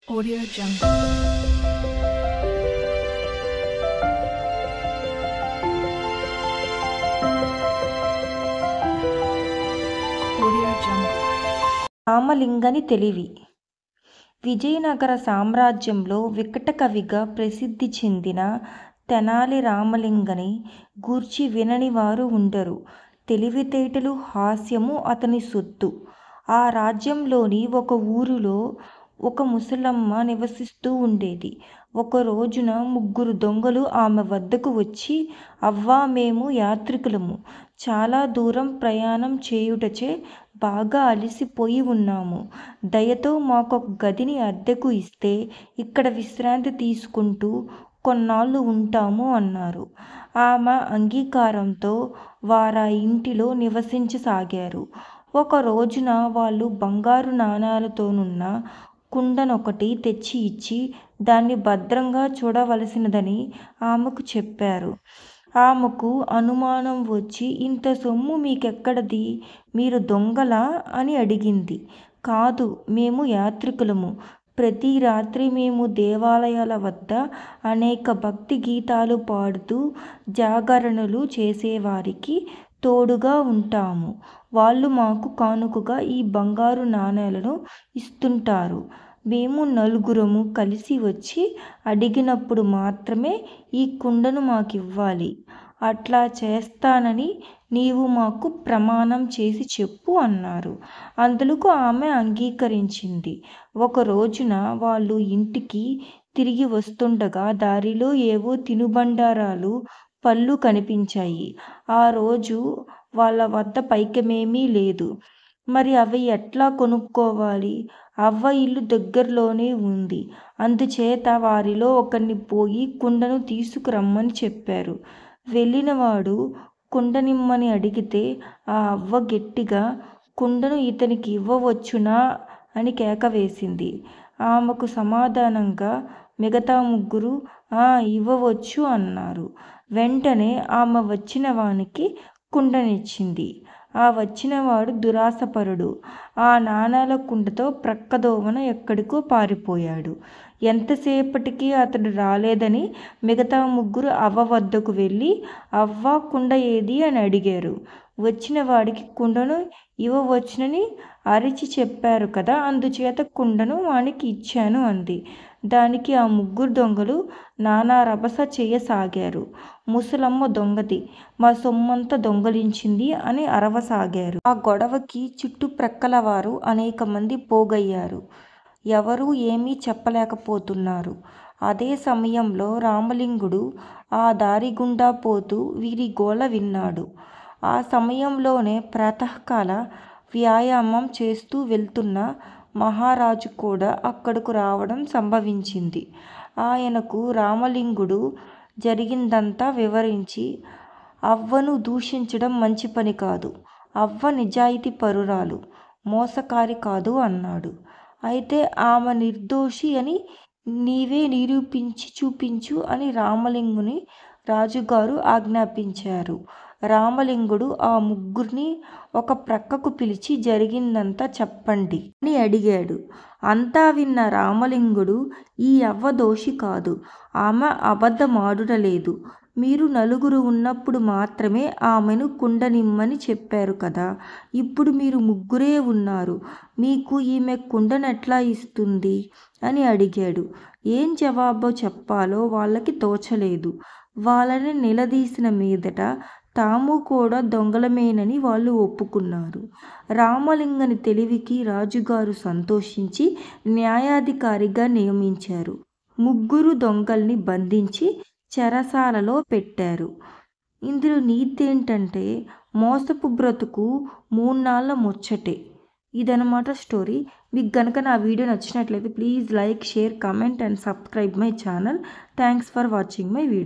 Audio Jungle. Audio Jungle. రామలింగని తెలివి. విజయనగర సామ్రాజ్యంలో వికట కవిగా ప్రసిద్ధి చెందిన తెనాలి రామలింగని గూర్చి వినని వారు ఉండరు. తెలివితేటలు, హాస్యము అతని సొత్తు. ఆ రాజ్యంలోని ఒక ఊరిలో ఒక ముసలమ్మ నివసిస్తూ ఉండేది. ఒక రోజున 3 దొంగలు ఆమె వద్దకు వచ్చి, అవ్వా, మేము యాత్రికులము. చాలా దూరం ప్రయాణం చేయుటచే బాగా అలసిపోయి ఉన్నాము. దయతో మాకొక గదిని అద్దెకు ఇస్తే ఇక్కడ విశ్రాంతి తీసుకుంటూ కొన్నాళ్ళు ఉంటాము అన్నారు. ఆమె అంగీకారంతో వారా ఇంటిలో నివసించసాగారు. ఒక రోజున వాళ్ళు బంగారు నాణాలతోనున్న కుండనొకటి తెచ్చి ఇచ్చి దాన్ని భద్రంగా చూడవలసినదని ఆమెకు చెప్పారు. ఆమెకు అనుమానం వచ్చి, ఇంత సొమ్ము మీకెక్కడది? మీరు దొంగలా? అని అడిగింది. కాదు, మేము యాత్రికులము. ప్రతి రాత్రి మేము దేవాలయాల వద్ద అనేక భక్తి గీతాలు పాడుతూ జాగరణలు చేసేవారికి తోడుగా ఉంటాము. వాళ్ళు మాకు కానుకగా ఈ బంగారు నాణేలను ఇస్తుంటారు. మేము 4 కలిసి వచ్చి అడిగినప్పుడు మాత్రమే ఈ కుండను మాకివ్వాలి. అట్లా చేస్తానని నీవు మాకు ప్రమాణం చేసి చెప్పు అన్నారు. అందులకు ఆమె అంగీకరించింది. ఒక రోజున వాళ్ళు ఇంటికి తిరిగి వస్తుండగా దారిలో ఏవో తినుబండారాలు, పళ్ళు కనిపించాయి. ఆ రోజు వాళ్ళ వద్ద పైకమేమీ లేదు. మరి అవి ఎట్లా కొనుక్కోవాలి? అవ్వ ఇల్లు దగ్గరలోనే ఉంది. అందుచేత వారిలో ఒకరిని పోయి కుండను తీసుకురమ్మని చెప్పారు. వెళ్ళినవాడు కుండనిమ్మని అడిగితే ఆ అవ్వ గట్టిగా, కుండను ఇతనికి ఇవ్వవచ్చునా అని కేక వేసింది. ఆమెకు సమాధానంగా మిగతా 3 ఇవ్వవచ్చు అన్నారు. వెంటనే ఆమె వచ్చిన వానికి కుండనిచ్చింది. ఆ వచ్చినవాడు దురాశపరుడు. ఆ నాణాల కుండతో ప్రక్కదోవన ఎక్కడికో పారిపోయాడు. ఎంతసేపటికి అతడు రాలేదని మిగతా 3 అవ్వ వద్దకు వెళ్ళి, అవ్వ, కుండ ఏది అని అడిగారు. వచ్చిన వాడికి కుండను ఇవ్వవచ్చునని అరిచి చెప్పారు కదా, అందుచేత కుండను వానికి ఇచ్చాను అంది. దానికి ఆ 3 దొంగలు నానా రభస చేయసాగారు. ముసలమ్మ దొంగది, మా సొమ్మంతా దొంగలించింది అని అరవసాగారు. ఆ గొడవకి చుట్టుప్రక్కల వారు అనేక మంది పోగయ్యారు. ఎవరూ ఏమీ చెప్పలేకపోతున్నారు. అదే సమయంలో రామలింగుడు ఆ దారిగుండా పోతూ వీరి గోల విన్నాడు. ఆ సమయంలోనే ప్రాతకాల వ్యాయామం చేస్తూ వెళ్తున్న మహారాజు కూడా అక్కడకు రావడం సంభవించింది. ఆయనకు రామలింగుడు జరిగిందంతా వివరించి, అవ్వను దూషించడం మంచి పని కాదు. అవ్వ నిజాయితీ పరురాలు, మోసకారి కాదు అన్నాడు. అయితే ఆమె నిర్దోషి అని నీవే నిరూపించి చూపించు అని రామలింగుని రాజుగారు ఆజ్ఞాపించారు. రామలింగుడు ఆ 3 ఒక ప్రక్కకు పిలిచి జరిగిందంతా చెప్పండి అని అడిగాడు. అంతా విన్న రామలింగుడు, ఈ అవ్వ దోషి కాదు, ఆమె అబద్ధమాడుటలేదు. మీరు 4 ఉన్నప్పుడు మాత్రమే ఆమెను కుండనిమ్మని చెప్పారు కదా, ఇప్పుడు మీరు 3 ఉన్నారు. మీకు ఈమె కుండనెట్లా ఇస్తుంది అని అడిగాడు. ఏం జవాబు చెప్పాలో వాళ్ళకి తోచలేదు. వాళ్ళని నిలదీసిన మీదట తాము కూడా దొంగలమేనని వాళ్ళు ఒప్పుకున్నారు. రామలింగని తెలివికి రాజుగారు సంతోషించి న్యాయాధికారిగా నియమించారు. 3 దొంగల్ని బంధించి చెరసాలలో పెట్టారు. ఇందులో నీతేంటంటే, మోసపు బ్రతుకు 3 నాళ్ళ ముచ్చటే. ఇదనమాట స్టోరీ. మీకు గనక నా వీడియో నచ్చినట్లయితే please like, share, comment and subscribe my channel. Thanks for watching my video.